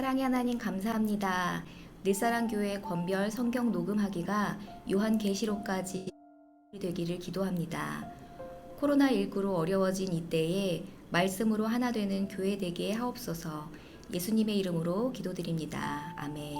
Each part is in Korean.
사랑의 하나님 감사합니다. 늘사랑교회 권별 성경 녹음하기가 요한계시록까지 되기를 기도합니다. 코로나19로 어려워진 이때에 말씀으로 하나 되는 교회 되게 하옵소서. 예수님의 이름으로 기도드립니다. 아멘.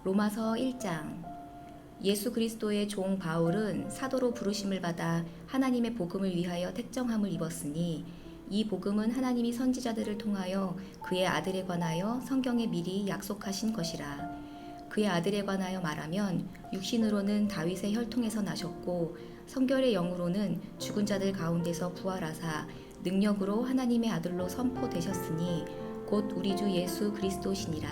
로마서 1장. 예수 그리스도의 종 바울은 사도로 부르심을 받아 하나님의 복음을 위하여 택정함을 입었으니 이 복음은 하나님이 선지자들을 통하여 그의 아들에 관하여 성경에 미리 약속하신 것이라. 그의 아들에 관하여 말하면 육신으로는 다윗의 혈통에서 나셨고 성결의 영으로는 죽은 자들 가운데서 부활하사 능력으로 하나님의 아들로 선포되셨으니 곧 우리 주 예수 그리스도시니라.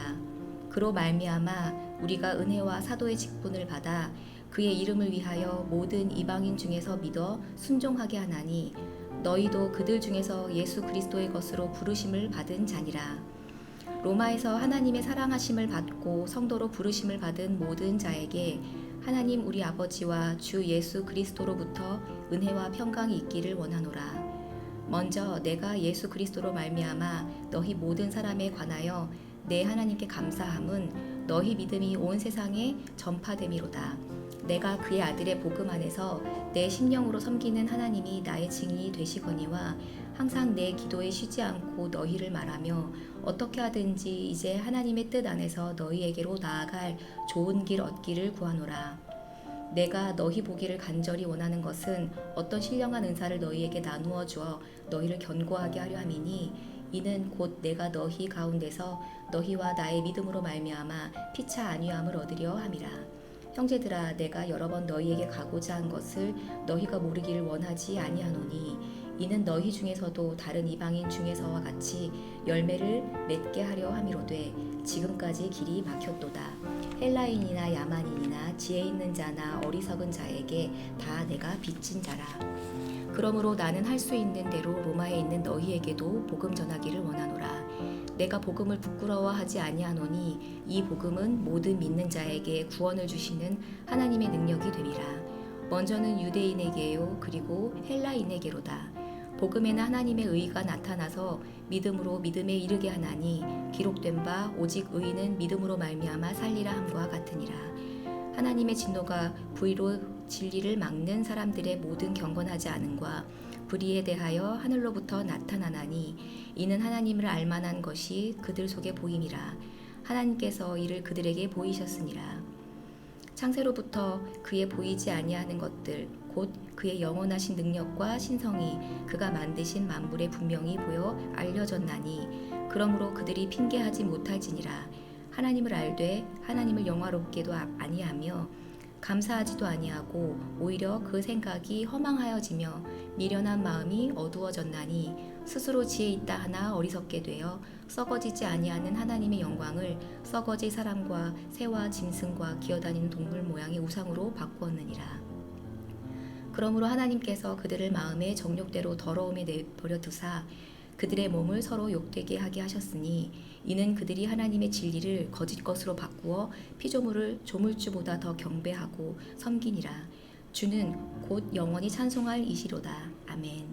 그로 말미암아 우리가 은혜와 사도의 직분을 받아 그의 이름을 위하여 모든 이방인 중에서 믿어 순종하게 하나니 너희도 그들 중에서 예수 그리스도의 것으로 부르심을 받은 자니라. 로마에서 하나님의 사랑하심을 받고 성도로 부르심을 받은 모든 자에게 하나님 우리 아버지와 주 예수 그리스도로부터 은혜와 평강이 있기를 원하노라. 먼저 내가 예수 그리스도로 말미암아 너희 모든 사람에 관하여 내 하나님께 감사함은 너희 믿음이 온 세상에 전파됨이로다. 내가 그의 아들의 복음 안에서 내 심령으로 섬기는 하나님이 나의 증인이 되시거니와 항상 내 기도에 쉬지 않고 너희를 말하며 어떻게 하든지 이제 하나님의 뜻 안에서 너희에게로 나아갈 좋은 길 얻기를 구하노라. 내가 너희 보기를 간절히 원하는 것은 어떤 신령한 은사를 너희에게 나누어 주어 너희를 견고하게 하려 함이니 이는 곧 내가 너희 가운데서 너희와 나의 믿음으로 말미암아 피차 안위함을 얻으려 함이라. 형제들아, 내가 여러 번 너희에게 가고자 한 것을 너희가 모르기를 원하지 아니하노니 이는 너희 중에서도 다른 이방인 중에서와 같이 열매를 맺게 하려 함이로되 지금까지 길이 막혔도다. 헬라인이나 야만인이나 지혜 있는 자나 어리석은 자에게 다 내가 빚진 자라. 그러므로 나는 할 수 있는 대로 로마에 있는 너희에게도 복음 전하기를 원하노라. 내가 복음을 부끄러워하지 아니하노니 이 복음은 모든 믿는 자에게 구원을 주시는 하나님의 능력이 됨이라. 먼저는 유대인에게요 그리고 헬라인에게로다. 복음에는 하나님의 의가 나타나서 믿음으로 믿음에 이르게 하나니 기록된 바 오직 의인은 믿음으로 말미암아 살리라 함과 같으니라. 하나님의 진노가 불의로 진리를 막는 사람들의 모든 경건하지 않음과 불의에 대하여 하늘로부터 나타나나니 이는 하나님을 알만한 것이 그들 속에 보임이라. 하나님께서 이를 그들에게 보이셨으니라. 창세로부터 그의 보이지 아니하는 것들 곧 그의 영원하신 능력과 신성이 그가 만드신 만물에 분명히 보여 알려졌나니 그러므로 그들이 핑계하지 못할지니라. 하나님을 알되 하나님을 영화롭게도 아니하며 감사하지도 아니하고 오히려 그 생각이 허망하여지며 미련한 마음이 어두워졌나니 스스로 지혜 있다 하나 어리석게 되어 썩어지지 아니하는 하나님의 영광을 썩어질 사람과 새와 짐승과 기어다니는 동물 모양의 우상으로 바꾸었느니라. 그러므로 하나님께서 그들을 마음의 정욕대로 더러움에 내버려 두사 그들의 몸을 서로 욕되게 하게 하셨으니 이는 그들이 하나님의 진리를 거짓 것으로 바꾸어 피조물을 조물주보다 더 경배하고 섬기니라. 주는 곧 영원히 찬송할 이시로다. 아멘.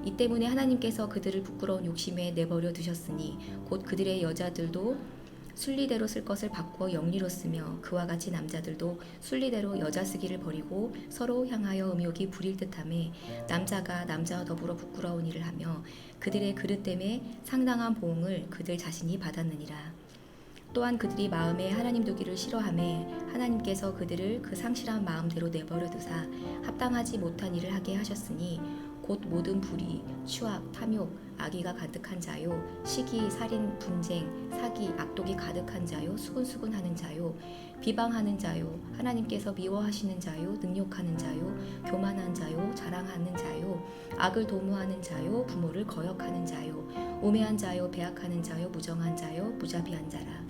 이 때문에 하나님께서 그들을 부끄러운 욕심에 내버려 두셨으니 곧 그들의 여자들도 순리대로 쓸 것을 바꾸어 영리로 쓰며 그와 같이 남자들도 순리대로 여자 쓰기를 버리고 서로 향하여 음욕이 부릴 듯하며 남자가 남자와 더불어 부끄러운 일을 하며 그들의 그릇 때문에 상당한 보응을 그들 자신이 받았느니라. 또한 그들이 마음에 하나님 두기를 싫어하며 하나님께서 그들을 그 상실한 마음대로 내버려 두사 합당하지 못한 일을 하게 하셨으니 곧 모든 불의, 추악, 탐욕, 악의가 가득한 자요 시기, 살인, 분쟁, 사기, 악독이 가득한 자요 수군수군하는 자요 비방하는 자요 하나님께서 미워하시는 자요 능욕하는 자요 교만한 자요 자랑하는 자요 악을 도모하는 자요 부모를 거역하는 자요 우매한 자요 배악하는 자요 무정한 자요 무자비한 자라.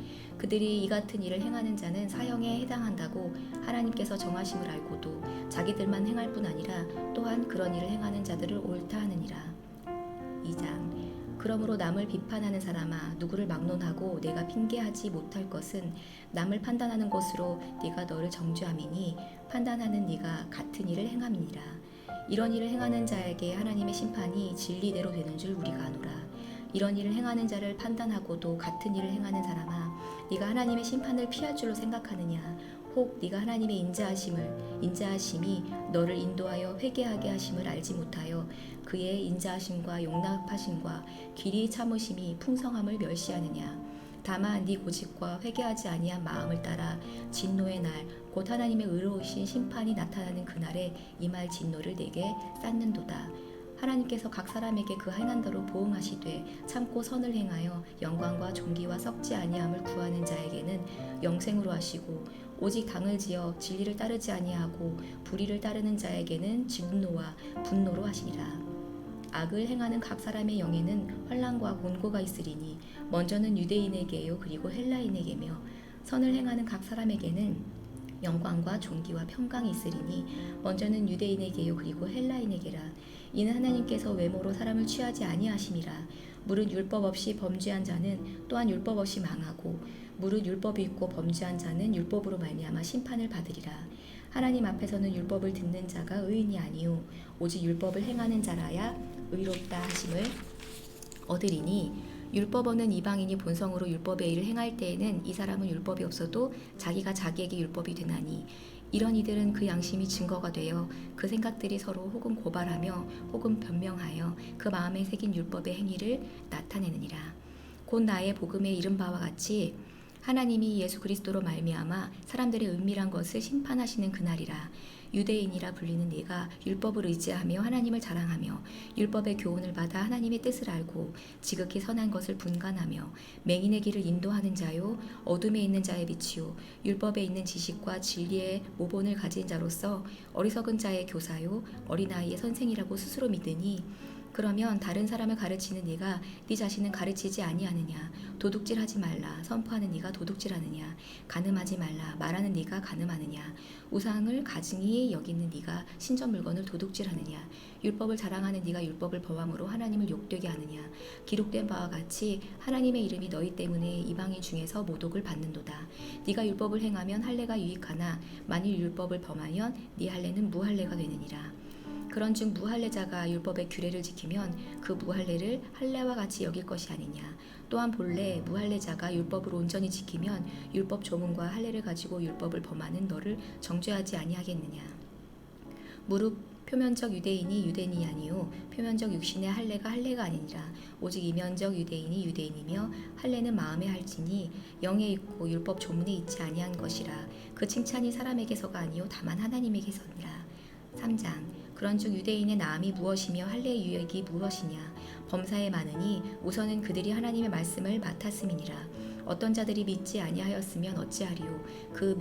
그들이 이 같은 일을 행하는 자는 사형에 해당한다고 하나님께서 정하심을 알고도 자기들만 행할 뿐 아니라 또한 그런 일을 행하는 자들을 옳다 하느니라. 2장. 그러므로 남을 비판하는 사람아 누구를 막론하고 내가 핑계하지 못할 것은 남을 판단하는 것으로 네가 너를 정죄함이니 판단하는 네가 같은 일을 행함이니라. 이런 일을 행하는 자에게 하나님의 심판이 진리대로 되는 줄 우리가 아노라. 이런 일을 행하는 자를 판단하고도 같은 일을 행하는 사람아, 네가 하나님의 심판을 피할 줄로 생각하느냐? 혹 네가 하나님의 인자하심이 너를 인도하여 회개하게 하심을 알지 못하여 그의 인자하심과 용납하심과 길이 참으심이 풍성함을 멸시하느냐? 다만 네 고집과 회개하지 아니한 마음을 따라 진노의 날 곧 하나님의 의로우신 심판이 나타나는 그날에 임할 진노를 내게 쌓는도다. 하나님께서 각 사람에게 그 행한 대로 보응하시되 참고 선을 행하여 영광과 존귀와 썩지 아니함을 구하는 자에게는 영생으로 하시고, 오직 당을 지어 진리를 따르지 아니하고 불의를 따르는 자에게는 진노와 분노로 하시리라. 악을 행하는 각 사람의 영에는 환난과 곤고가 있으리니 먼저는 유대인에게요 그리고 헬라인에게며, 선을 행하는 각 사람에게는 영광과 존귀와 평강이 있으리니 먼저는 유대인에게요 그리고 헬라인에게라. 이는 하나님께서 외모로 사람을 취하지 아니하심이라. 무릇 율법 없이 범죄한 자는 또한 율법 없이 망하고, 무릇 율법이 있고 범죄한 자는 율법으로 말미암아 심판을 받으리라. 하나님 앞에서는 율법을 듣는 자가 의인이 아니요 오직 율법을 행하는 자라야 의롭다 하심을 얻으리니, 율법 없는 이방인이 본성으로 율법의 일을 행할 때에는 이 사람은 율법이 없어도 자기가 자기에게 율법이 되나니, 이런 이들은 그 양심이 증거가 되어 그 생각들이 서로 혹은 고발하며 혹은 변명하여 그 마음에 새긴 율법의 행위를 나타내느니라. 곧 나의 복음에 이른 바와 같이 하나님이 예수 그리스도로 말미암아 사람들의 은밀한 것을 심판하시는 그날이라. 유대인이라 불리는 네가 율법을 의지하며 하나님을 자랑하며 율법의 교훈을 받아 하나님의 뜻을 알고 지극히 선한 것을 분간하며 맹인의 길을 인도하는 자요 어둠에 있는 자의 빛이요 율법에 있는 지식과 진리의 모본을 가진 자로서 어리석은 자의 교사요 어린아이의 선생이라고 스스로 믿으니, 그러면 다른 사람을 가르치는 네가 네 자신은 가르치지 아니하느냐? 도둑질하지 말라 선포하는 네가 도둑질하느냐? 간음하지 말라 말하는 네가 간음하느냐? 우상을 가증히 여기는 네가 신전 물건을 도둑질하느냐? 율법을 자랑하는 네가 율법을 범함으로 하나님을 욕되게 하느냐? 기록된 바와 같이 하나님의 이름이 너희 때문에 이방인 중에서 모독을 받는도다. 네가 율법을 행하면 할례가 유익하나 만일 율법을 범하면 네 할례는 무할례가 되느니라. 그런즉 무할례자가 율법의 규례를 지키면 그 무할례를 할례와 같이 여길 것이 아니냐. 또한 본래 무할례자가 율법을 온전히 지키면 율법 조문과 할례를 가지고 율법을 범하는 너를 정죄하지 아니하겠느냐. 무릇 표면적 유대인이 유대인이 아니요 표면적 육신의 할례가 할례가 아니니라. 오직 이면적 유대인이 유대인이며 할례는 마음에 할지니 영에 있고 율법 조문에 있지 아니한 것이라. 그 칭찬이 사람에게서가 아니요 다만 하나님에게서니라. 3장. 그런즉 유대인의 나음이 무엇이며 할례의 유익이 무엇이냐? 범사에 많으니 우선은 그들이 하나님의 말씀을 맡았음이니라. 어떤 자들이 믿지 아니하였으면 어찌하리요? 그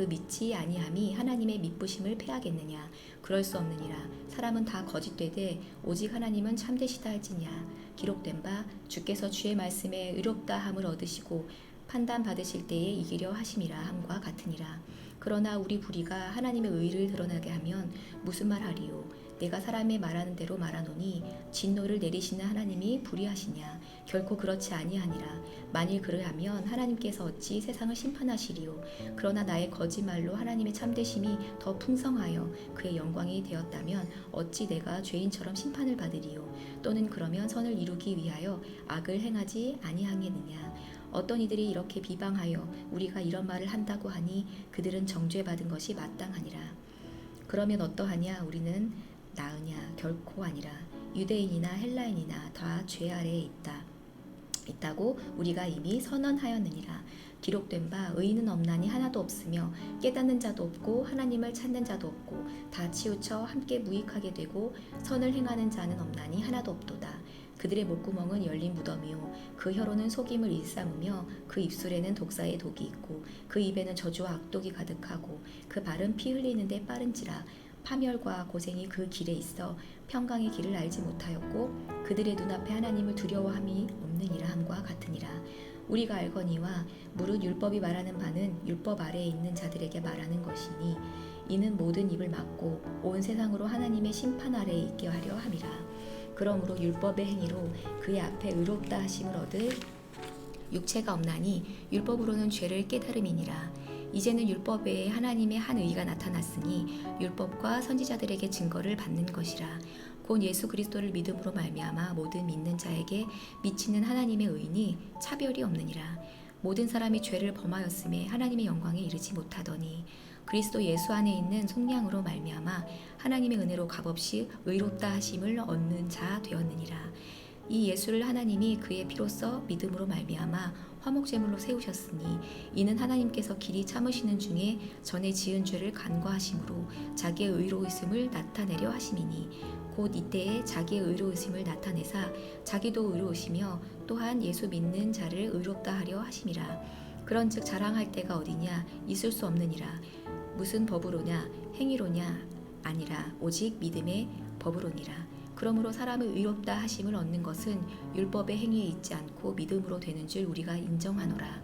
믿지 아니함이 하나님의 믿부심을 패하겠느냐? 그럴 수 없느니라. 사람은 다 거짓되되 오직 하나님은 참되시다 할지냐. 기록된 바 주께서 주의 말씀에 의롭다 함을 얻으시고 판단 받으실 때에 이기려 하심이라 함과 같으니라. 그러나 우리 불의가 하나님의 의를 드러나게 하면 무슨 말하리요? 내가 사람의 말하는 대로 말하노니 진노를 내리시는 하나님이 불의하시냐? 결코 그렇지 아니하니라. 만일 그러하면 하나님께서 어찌 세상을 심판하시리요? 그러나 나의 거짓말로 하나님의 참되심이 더 풍성하여 그의 영광이 되었다면 어찌 내가 죄인처럼 심판을 받으리요? 또는 그러면 선을 이루기 위하여 악을 행하지 아니하겠느냐? 어떤 이들이 이렇게 비방하여 우리가 이런 말을 한다고 하니 그들은 정죄받은 것이 마땅하니라. 그러면 어떠하냐? 우리는 나으냐? 결코 아니라. 유대인이나 헬라인이나 다 죄 아래에 있다고 우리가 이미 선언하였느니라. 기록된 바 의인은 없나니 하나도 없으며 깨닫는 자도 없고 하나님을 찾는 자도 없고 다 치우쳐 함께 무익하게 되고 선을 행하는 자는 없나니 하나도 없도다. 그들의 목구멍은 열린 무덤이요 그 혀로는 속임을 일삼으며 그 입술에는 독사의 독이 있고 그 입에는 저주와 악독이 가득하고 그 발은 피 흘리는데 빠른지라. 파멸과 고생이 그 길에 있어 평강의 길을 알지 못하였고 그들의 눈앞에 하나님을 두려워함이 없느니라 함과 같으니라. 우리가 알거니와 무릇 율법이 말하는 바는 율법 아래에 있는 자들에게 말하는 것이니 이는 모든 입을 막고 온 세상으로 하나님의 심판 아래에 있게 하려 함이라. 그러므로 율법의 행위로 그의 앞에 의롭다 하심을 얻을 육체가 없나니 율법으로는 죄를 깨달음이니라. 이제는 율법 외에 하나님의 한 의가 나타났으니 율법과 선지자들에게 증거를 받는 것이라. 곧 예수 그리스도를 믿음으로 말미암아 모든 믿는 자에게 미치는 하나님의 의인이 차별이 없느니라. 모든 사람이 죄를 범하였음에 하나님의 영광에 이르지 못하더니 그리스도 예수 안에 있는 속량으로 말미암아 하나님의 은혜로 값없이 의롭다 하심을 얻는 자 되었느니라. 이 예수를 하나님이 그의 피로써 믿음으로 말미암아 화목제물로 세우셨으니 이는 하나님께서 길이 참으시는 중에 전에 지은 죄를 간과하심으로 자기의 의로우심을 나타내려 하심이니 곧 이때에 자기의 의로우심을 나타내사 자기도 의로우시며 또한 예수 믿는 자를 의롭다 하려 하심이라. 그런즉 자랑할 때가 어디냐? 있을 수 없느니라. 무슨 법으로냐? 행위로냐? 아니라 오직 믿음의 법으로니라. 그러므로 사람의 의롭다 하심을 얻는 것은 율법의 행위에 있지 않고 믿음으로 되는 줄 우리가 인정하노라.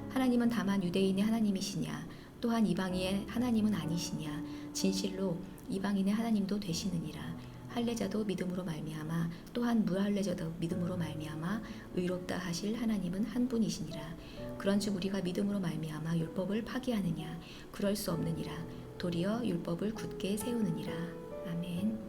하나님은 다만 유대인의 하나님이시냐? 또한 이방인의 하나님은 아니시냐? 진실로 이방인의 하나님도 되시느니라. 할례자도 믿음으로 말미암아 또한 무할례자도 믿음으로 말미암아 의롭다 하실 하나님은 한 분이시니라. 그런즉 우리가 믿음으로 말미암아 율법을 파기하느냐? 그럴 수 없느니라. 도리어 율법을 굳게 세우느니라. 아멘.